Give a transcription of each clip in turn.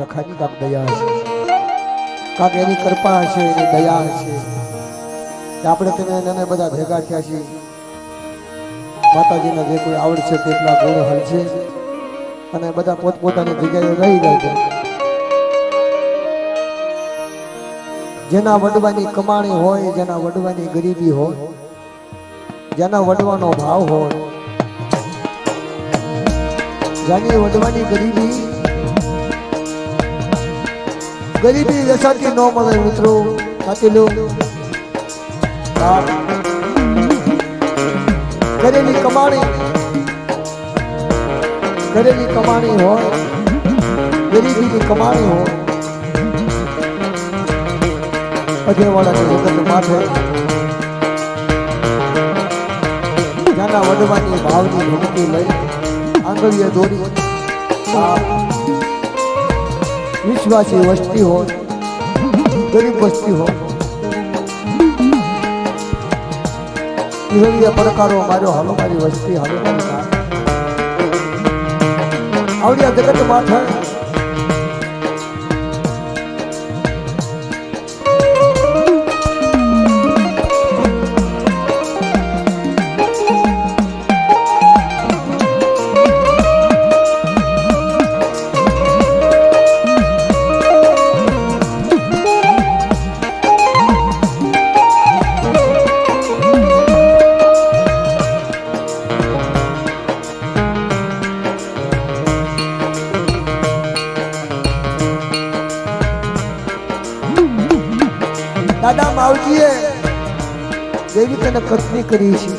રખાની કાક દયા હશે, કાક એની કૃપા હશે, એની દયા હશે કે આપણે તેને એને બધા ભેગા થયા છીએ. માતાજીના જે કોઈ આવડશે તેટલા ગુણ હલશે અને બધા પોતપોતાની જગ્યાએ રહી જાય છે. જેના વડવાની કમાણી હોય, જેના વડવાની ગરીબી હોય, જેના વડવાનો ભાવ હોય, જેની વડવાની ગરીબી વેસાતી ન મળે મિત્રો. સાચી લો કરેલી કમાણી હોય, ગરીબીની કમાણી હોય, અજયવાળાની જગત માથે જેના વડવાની ભાવની ભક્તિ લઈ આંગળીએ દોરી વિશ્વાસી વસ્તી હોય, ગરીબ વસ્તી હોય, ઈહળીએ પડકારો માર્યો, હાલો મારી વસ્તી, હાલો મારી આવડિયા જગત માથે દાદા માવજીએ જેવી તને કથની કરી છે.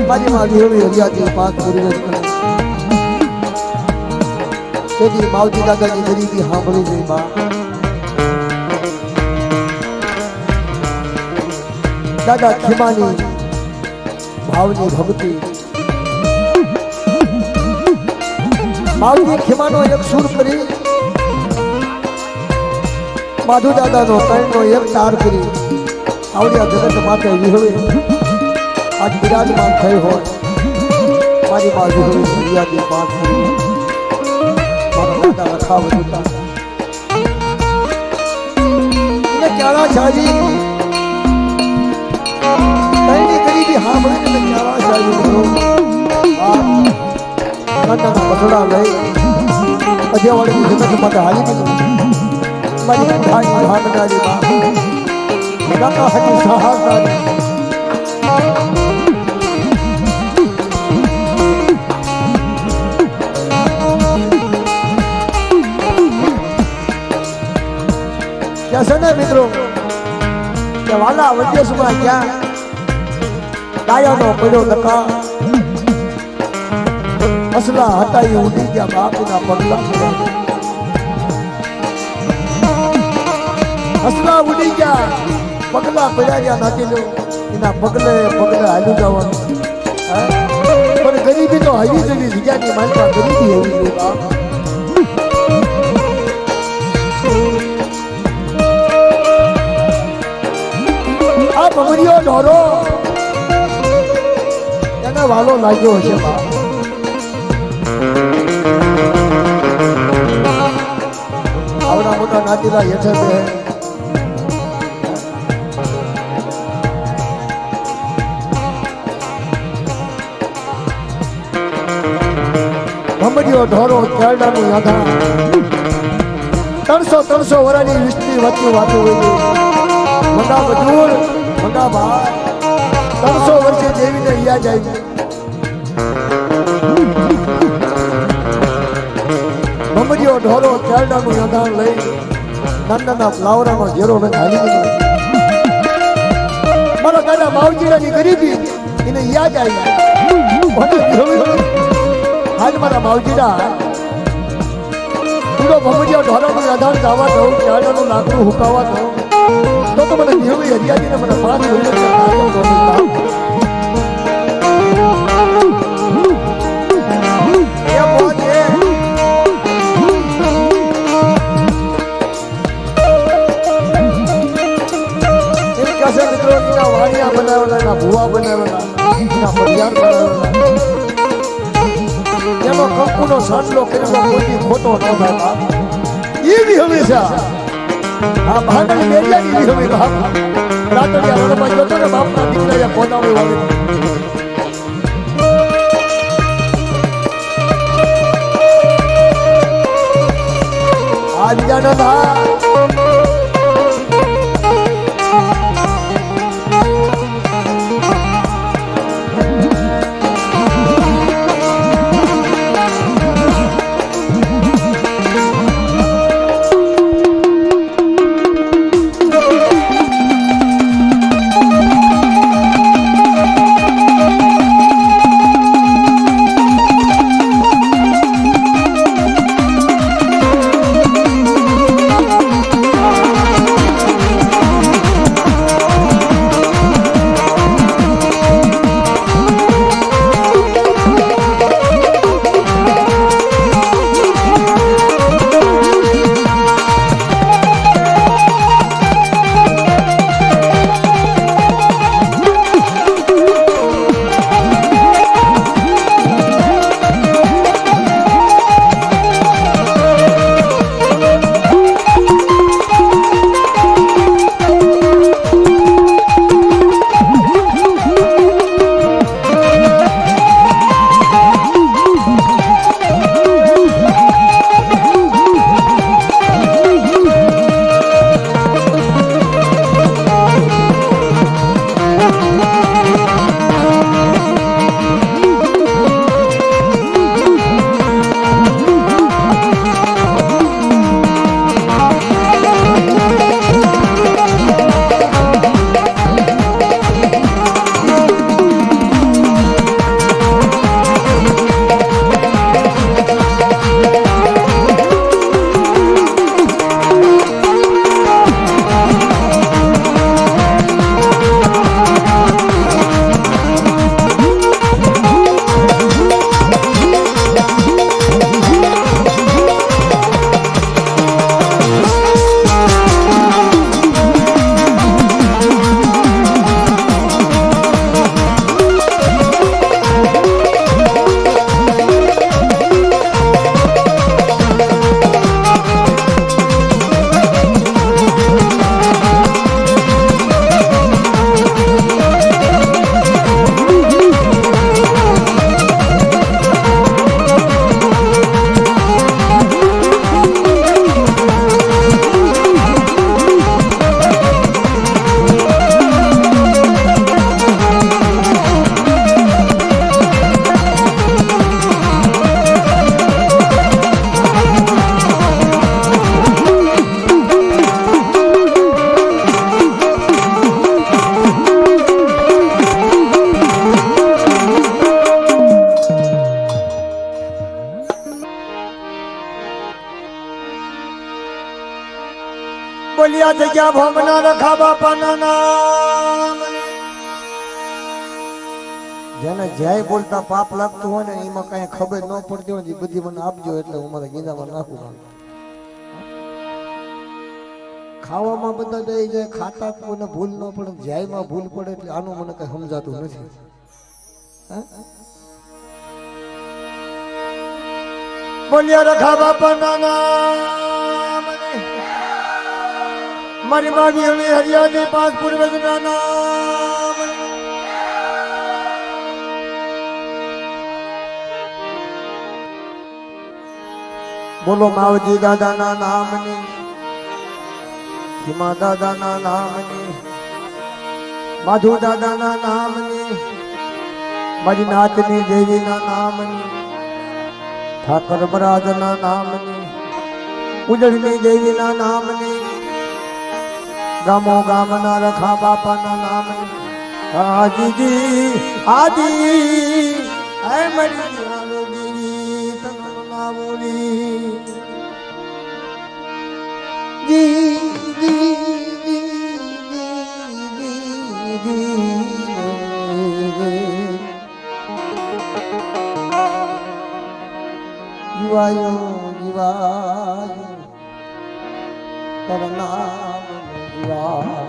મારી માવજી એવી હરિયાતી પાક કરી કરે તેથી માવજી દાદાની ગરીબી સાંભળી ગઈ. બા દાદા ખીમાની ભાવની ભક્તિ, માવજી ખીમાનો એક સુર કરી, માધુ દાદાનો ત્રણનો એક તાર કરી આવડિયા જગત માટે વિહળે આજ બિરાજમાન થઈ હોય. મારી બાજુ હરિયાદી પાક મારા દાદા રખાવ હતા ક્યારા શાહજી ત્રણની ગરીબી સાંભળીને ક્યારા શાહજી પસડા લઈ અજયવાળીની જગત માટે હાલી દીધું. મારી ભાઈ ભાગનારી કાકા હજી સહારનારી ક્યાં છે ને મિત્રો કે વાલા વડ્યેશમાં ક્યાં ડાયાનો પડ્યો ટકા અસલા હતા એ ઉડી ગયા બાપના પગલા, અસલા ઉડી ગયા પગલા પડ્યા ગયા. નાખી લો એના પગલે હાલ્યું જવાનું. પણ ગરીબી તો હવી જેવી જગ્યાની માલમાં ગરીબી હવી જોઈએ. આ ભમરીઓ ઢોરો એને વાલો લાગ્યો હશે. બા આવડા મોટા નાતીલા હેઠળ બે ભમરીઓ ઢોરો કેરડાનું યાદા 300 વર્ષની વિસ્તી વચ્ચે વાતો હોય. મંગા મજૂર મંગા ભાઈ 300 વર્ષે દેવીને યાદ આવી. ભમરીઓ ઢોરો કેરડાનું યાદાણ લઈ નાના ફ્લાવરાનો ઝેરો મેં હાલી દીધો. મારા દાદા માવજીરાની ગરીબી એને યાદ આવી. હાલ મારા માવજીરા પૂરો ભમરીઓ ઢોરાનું યાદાણ ગાવા દઉં, કેરડાનું લાકડું હુકાવા દઉં તો મને જેવી હરિયાજીને મને 5 વર્ષ વાણિયા બનાવેલા, ભૂવા બનાવેલા, ફરિયાદ બનાવેલા નો કંકુનો સાંડલો કરેલો કોઈ ખોટો ન થાય એવી હંમેશા આ ભાગની મેરિયાની એવી હવે બાપ રાતડિયા રણમાં જતો ને બાપના દીકરા પોતાવે વાવે આજ જાનો થા બોલિયા જગ્યા ભોમના રખા બાપાના નામ જેને જય બોલતા પાપ લાગતું હોય ને એમાં કઈ ખબર ન પડતી હોય બધી મને આપજો એટલે હું મારા ગીંદામાં નાખું ખાવામાં બધા દઈ જાય ખાતા કોઈને ભૂલ ન પડે જયમાં ભૂલ પડે એટલે આનું મને કઈ સમજાતું નથી બોલિયા રખા બાપાના નામ મારી માવી હણી હરિયાની પાંચ પૂર્વજના નામ બોલો માવજી દાદાના નામની હિમા દાદાના નામની માધુ દાદાના નામની મારી નાતની દેવીના નામની ઠાકર મહારાજના નામની ઉજળની દેવીના નામની ગામો ગામના રખા બાપાના નામની આજીજી આજી હે મરી આરોગી તનુ નામોની જી જી જીવાયો જીવાયો તારા નામ જીવાય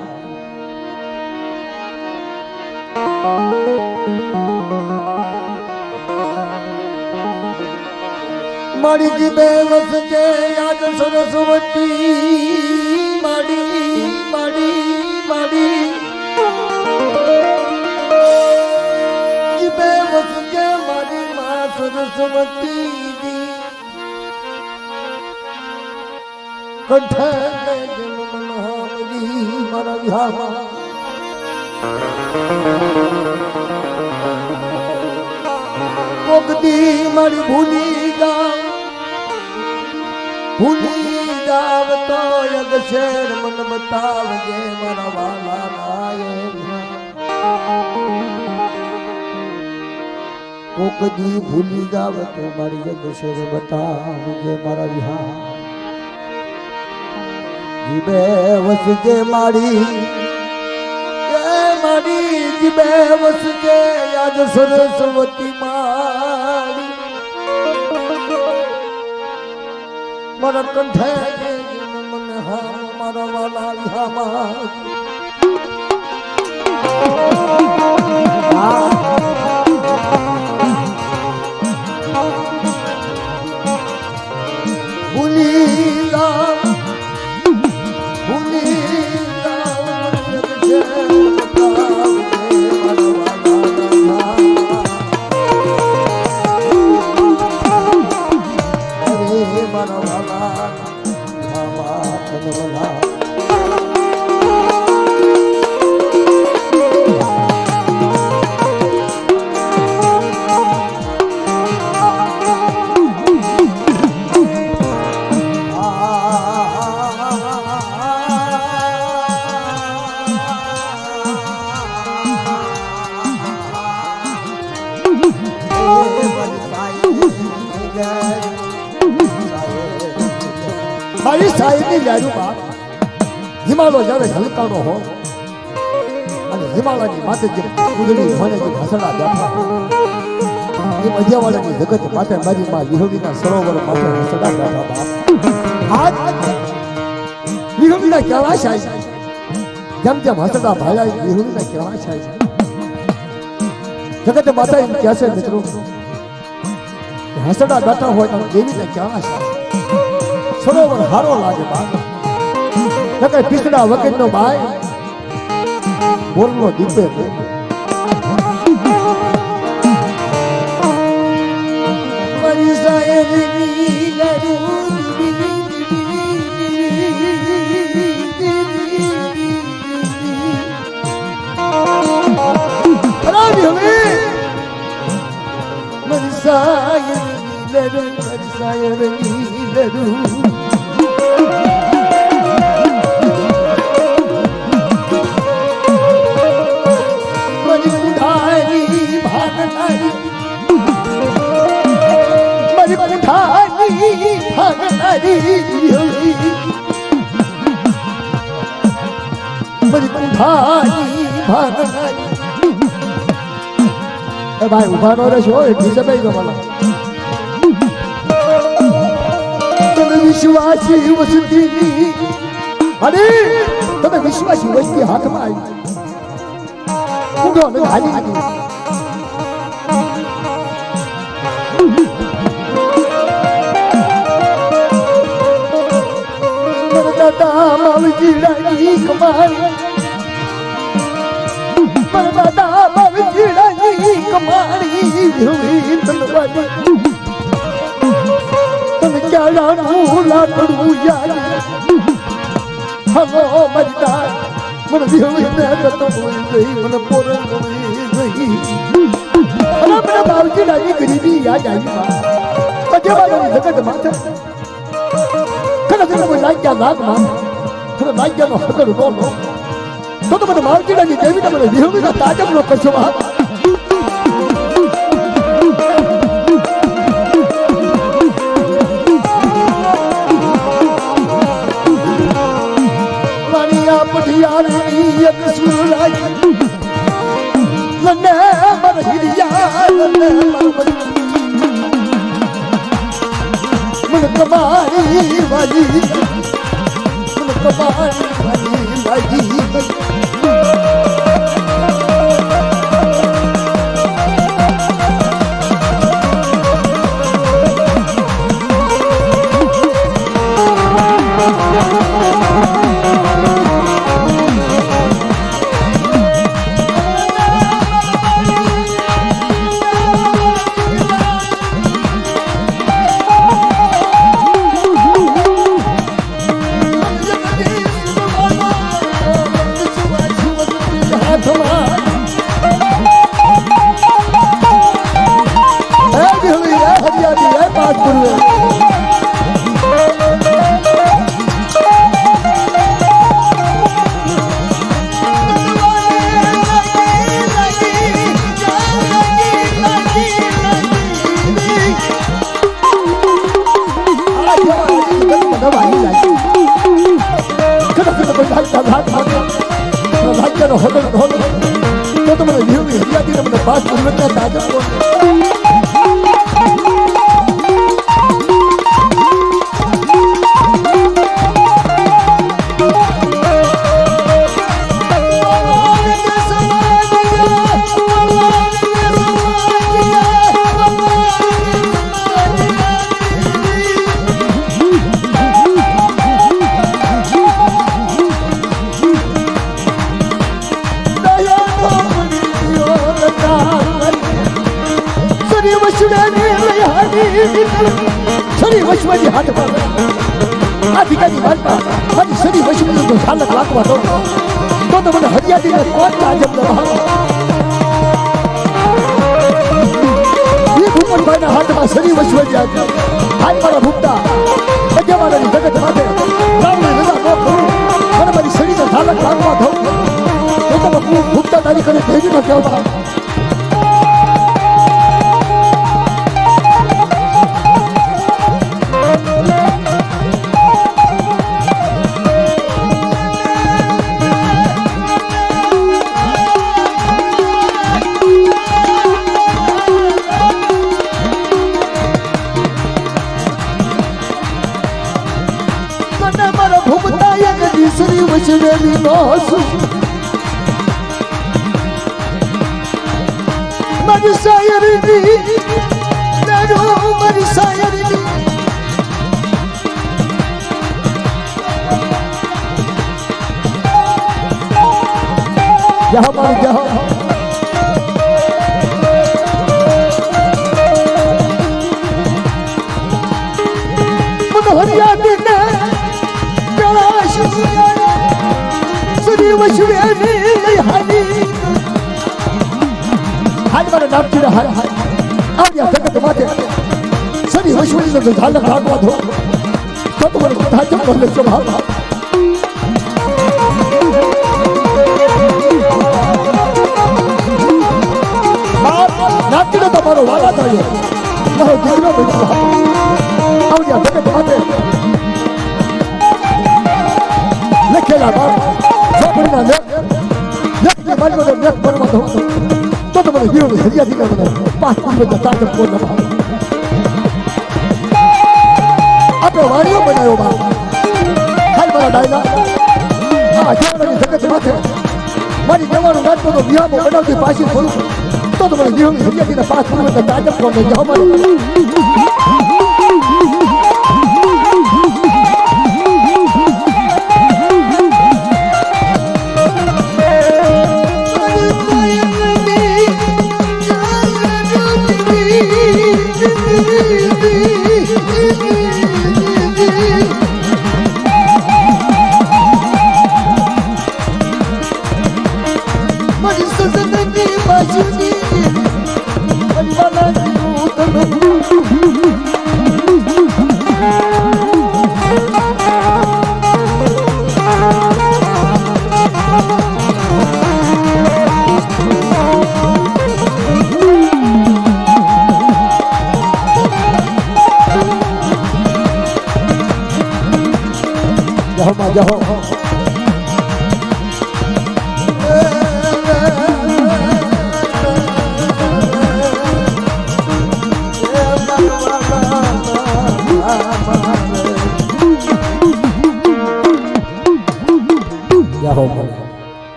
મારી જીભે વસજે યાદ સરસ્વતી માડી માડી માડી જીભે વસજે મારી માં સરસ્વતી કંઠે જન્મ મહામરી મારા વિહામાં કોકદી મારી ભૂલી જાવ તો અગશેર મન બતાવજે મારા વાલા નાય કોકદી ભૂલી જાવ તો મારી અગશેર બતાવજે મારા વિહાર જીબે વસજે મારી જીબે વસજે યાદ સરસ્વતી મારી મારા કંઠે મને હા મારા વાલા વિહામાં ભૂલી જાવ મારી સાહેબની યારીમાં હિમાલય જ્યારે હલકાનો હોય અને હિમાલયની માથે જે કુદડી મને જે ઘસડા બેઠા એ મધ્યવાળાની જગત માટે મારી માં વિહળીના સરોવર માટે ઘસડા બેઠા બાપ આજ વિહળીના કેળા થાય જેમ જેમ હસડા ભાળાય વિહળીના કેળા થાય જગત માતા એમ કહે છે મિત્રો હસડા બેઠા હોય તો દેવીને કેળા થાય સરોવર હારો લાગે બાપ કઈ પીસડા વગર નો ભાઈ બોરનો દીપે મારી સાહેબની ભાઈ ઉભા નો રહેશો એટલી સબાઈ ગયો મને તમે વિશ્વાસી વસ્તી અરે તમે વિશ્વાસી વસ્તી હાથમાં આવી ઊંઘો ને હાલી હતી દાદા માવજી રાની કમાણી દાદા માવજી રાની કમાણી હુઈ તલવારી તને ક્યાંનું લાકડું યાદ હલો મરદા મને વિહળીને ગતો ગઈ મને પોરે ગઈ અને મને માવજી રાની ગરીબી યાદ આવી મધ્યવાળાની જગત માથે કોઈ લાગ્યા નાગમાં તમે લાગ્યાનો હકડ નો લો તો મને માવજીડાની દેવીને મને વિહળીના તાજબનો કરશો મારી આ પઢિયારની એક સુરાઈ લને મર હિરિયા લને મર કમાઈ વાલી કમાઈ વાલી લાગી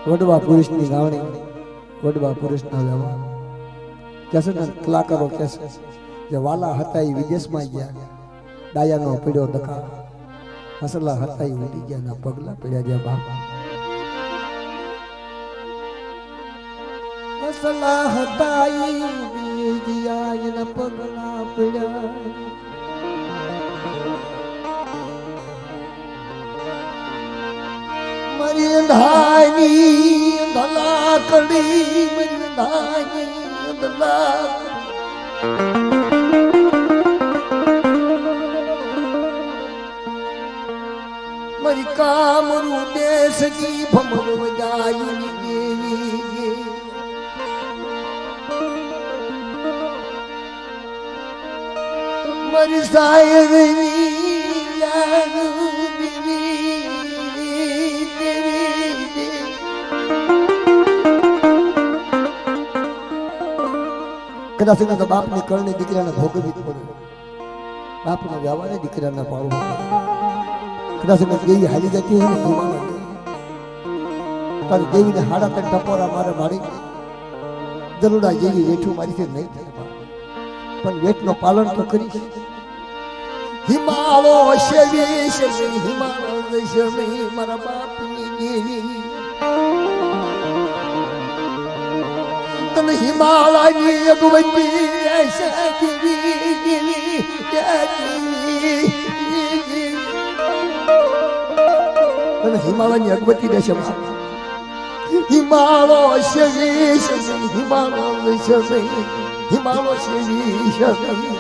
वडवा पुरुष ની ગાવણી વડવા પુરુષ ના ગાવા કેસે ને કલાકારો કેસે જે વાલા હતા એ વિદેશમાં ગયા ડાયાનો પીડ્યો ડકા મસલા હતા એ ઉડી ગયા ના પગલા પડ્યા ગયા બાપ મસલા હતા એ ઉડી ગયા એના પગલા પડ્યા મારી ધાની ધલા કડી મારી ધાની ધલા મારી કામરૂ દેશની ભમર વજાયુની દેવી મારી સાયરની કદાચ એના તો બાપની કરણી દીકરાને ભોગવવી જ પડે બાપનો વ્યવહાર દીકરાને પાડવો કદાચ એને દેવી હાલી જતી હોય ને તારી દેવીને હાડા તક ટપોરા મારે મારી દરુડા જેવી વેઠું મારીથી નહીં થાય પણ વેઠનો પાલન તો કરીશ હિમાલો શેવી શેવી હિમાલો શેવી મારા બાપની દેવી તને હિમાલયની અગવતી રહેશે દેવી દેવી તને હિમાલયની અગવતી રહેશે હિમાલો શેવી શેવી હિમાલો શેવી હિમાલો શેવી શેવી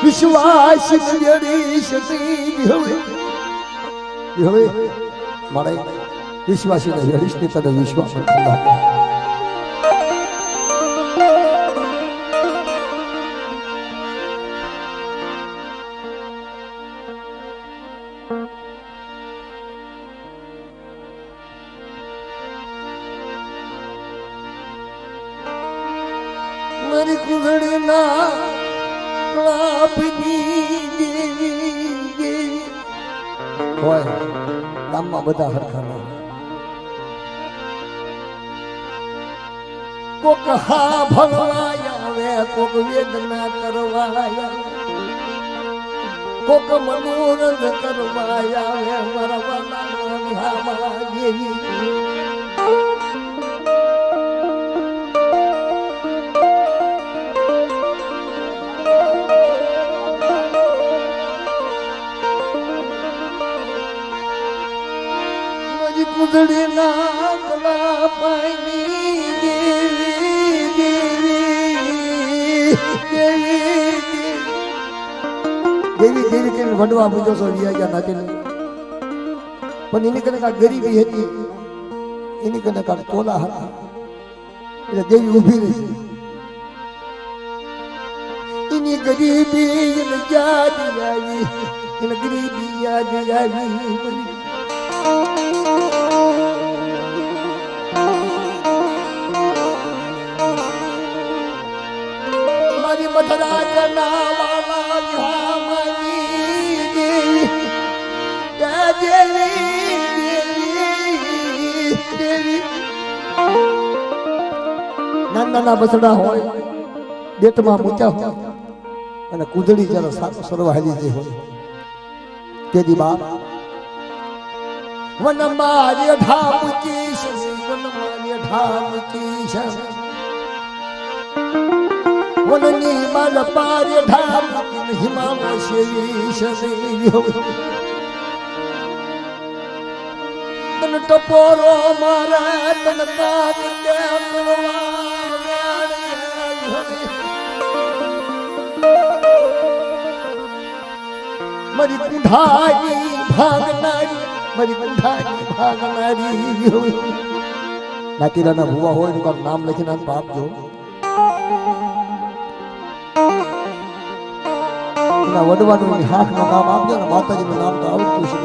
વિશ્વાસ હવે મારે વિશ્વાસી હરીશની તને વિશ્વાસ મારી કુંડળીના હોય ગામમાં બધા હરખા ન કોક હા ભળવાયા આવે કોક વેદના કરવાયા કોક મનોરંજ કરવાયા આવે મારા વાલા દેવી કુદડી ના કલા પાણી દેવી દેવી દેવી દેવી કે વડવા પૂજો છો વિયા નાખેલી પણ એની કને કા ગરીબી હતી એની કને કા તોલા હતા એટલે દેવી ઊભી રહી એની ગરીબી એને યાદ આવી એને ગરીબી યાદ આવી મથરા જનાવાલા ધામની દેવી નાના બસડા હોય બેટમાં મૂક્યા હોય અને કુદડી જરા સાતો સરવાલી જે હોય તેદી બાપ વન માર્ય ઢામકી વન માર્ય ઢામકી વનની માલ પાર્ય ઢામકી હિમાલય શેવી શેવી તન ટપોરો મારા તન કાક કે મારી કુંઠાની ભાગનારી મારી કુંઠાની ભાગનારી નાતીરાના ભુવા હોય ને કામ નામ લખીને બાપ જો વડવાનું હાથ નું નામ આપજો ને માતાજી નું નામ તો આવડતું છે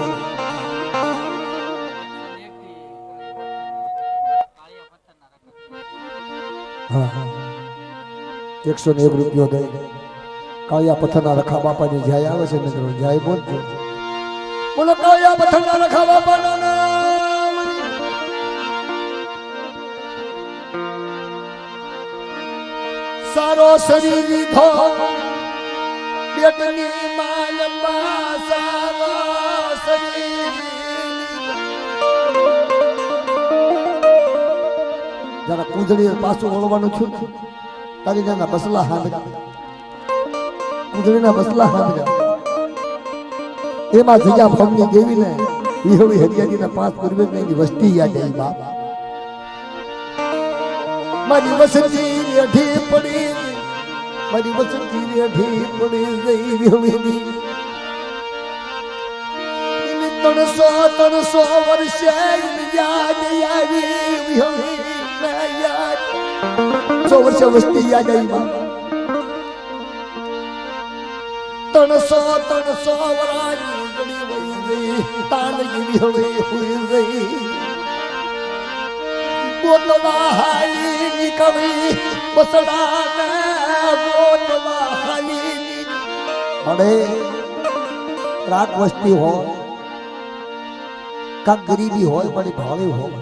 101 રૂપિયો દઈ કાળિયા પથ્થરના રખા બાપાની જાય આવે છે મિત્રો જાય બોલજો બોલો કાળિયા પથ્થરના રખા બાપાનું નામ સારો શરીર લીધો બેટની માલમાં સારો શરીર જરા કુંજળી પાછું વળવાનું છું તારી જાના બસલા હાંભળ્યા કુંજળીના બસલા હાંભળ્યા એમાં જગ્યા ભમની દેવી ને વિહળી હરિયાળી ના પાંચ પૂર્વજ ની વસ્તી યાદ આવી બાપ મારી વસતી અઢી પડી મારી વસતી અઢી પડી ગઈ વિહળી 300 વર્ષે યાદ આવી વિહળી યાદ 100 વર્ષે વસ્તી યાદ આવી બાપ 300 વરાની ગળી વહી ગઈ તાનગી વિહળી હુઈ ગઈ ગોતવા હાલી કવી બસડાને ગોતવા હાલી અરે રાત વસ્તી હોય કાક ગરીબી હોય બડી ભાવે હોય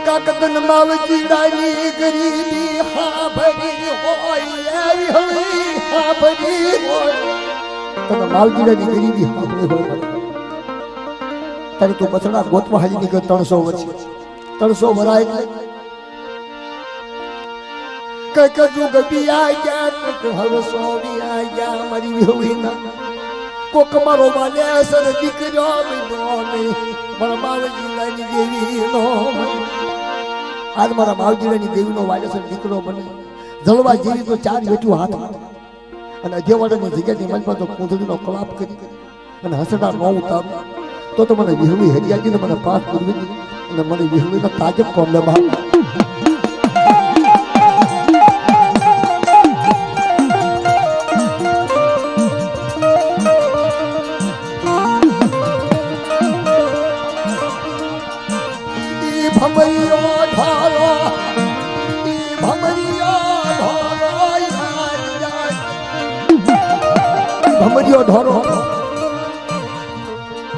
કાકદન માવજીડાની ગરીબી હા ભરી હોય એવી હળી હા ભરી હોય તને માવજીડાની ગરીબી હા ભરી હોય તારી તું બસડા ગોતવા હાલી નીકળ 300 વર્ષ 300 વરા એટલે કઈક જુગ બિયા ગયા કઈક હવે સોવી આ ગયા મારી વિહોવીના કોક મારો વાલે સર દીકરો બીનો નહીં મારા માવજીડાની દેવી નો આજ મારા માવજીડાની દેવીનો વાયસર દીકરો બને જળવા જેવી તો 4 વેઠું હાથ અને અજેવાડાની જગ્યાની મન પર તો કુંધડીનો કલાપ કરી અને હસડા ન ઉતાર તો મને વિહળી હરિયાજીને મને પાસ કરવી અને મને વિહળીના તાજબ કોણ લે બહાર ભમરીઓ ઢોરો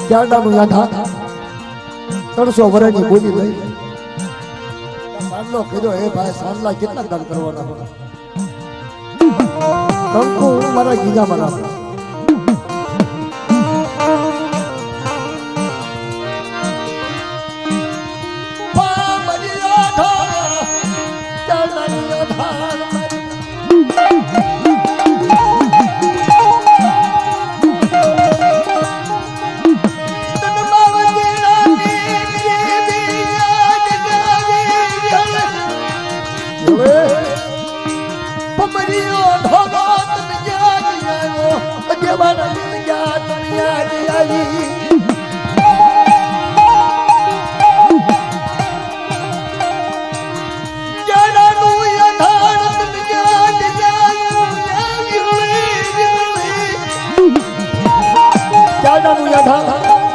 ચારડાનું યાઠા 300 વર્ષની બોલી લઈ સાંડલો કીધો હે ભાઈ સાંડલા કેટલા દાન કરવાના કંકુ મારા ગીગા મારા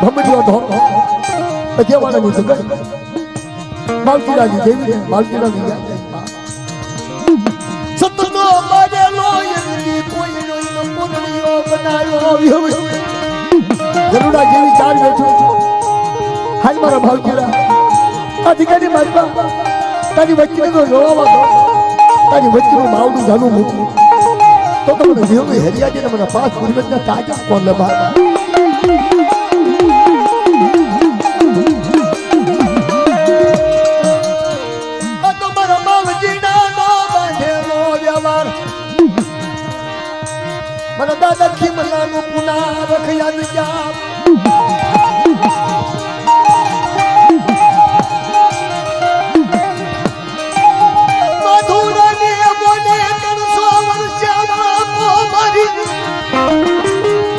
ભમરીઓ ઢોરો અજેવાડાની જગત માવજીડાની દેવી માવજીડાની યાદ સતનો મારેલો એની કોઈનો મોરણીઓ બનાવ્યો ગરુડા જેવી 4 બેઠો હાલ મારા ભાવજીડા અધિકારી મારવા તારી વચ્ચેનો રોવા તારી વચ્ચેનું માવડું જાનું મૂકું તો મને વિહળી હરિયાજીને મને પાસ પૂર્વજના તાજા કોણ લે બહાર મને દાદા ખીમલાનું પુના રખયાદ જાપ મધુરાની બોલે 300 વર્ષમાં મારી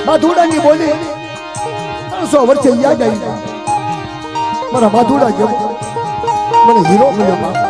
મધુરાની બોલે 300 વર્ષે યાદ આવી મારા મધુરા જેવો મને હીરો મળ્યો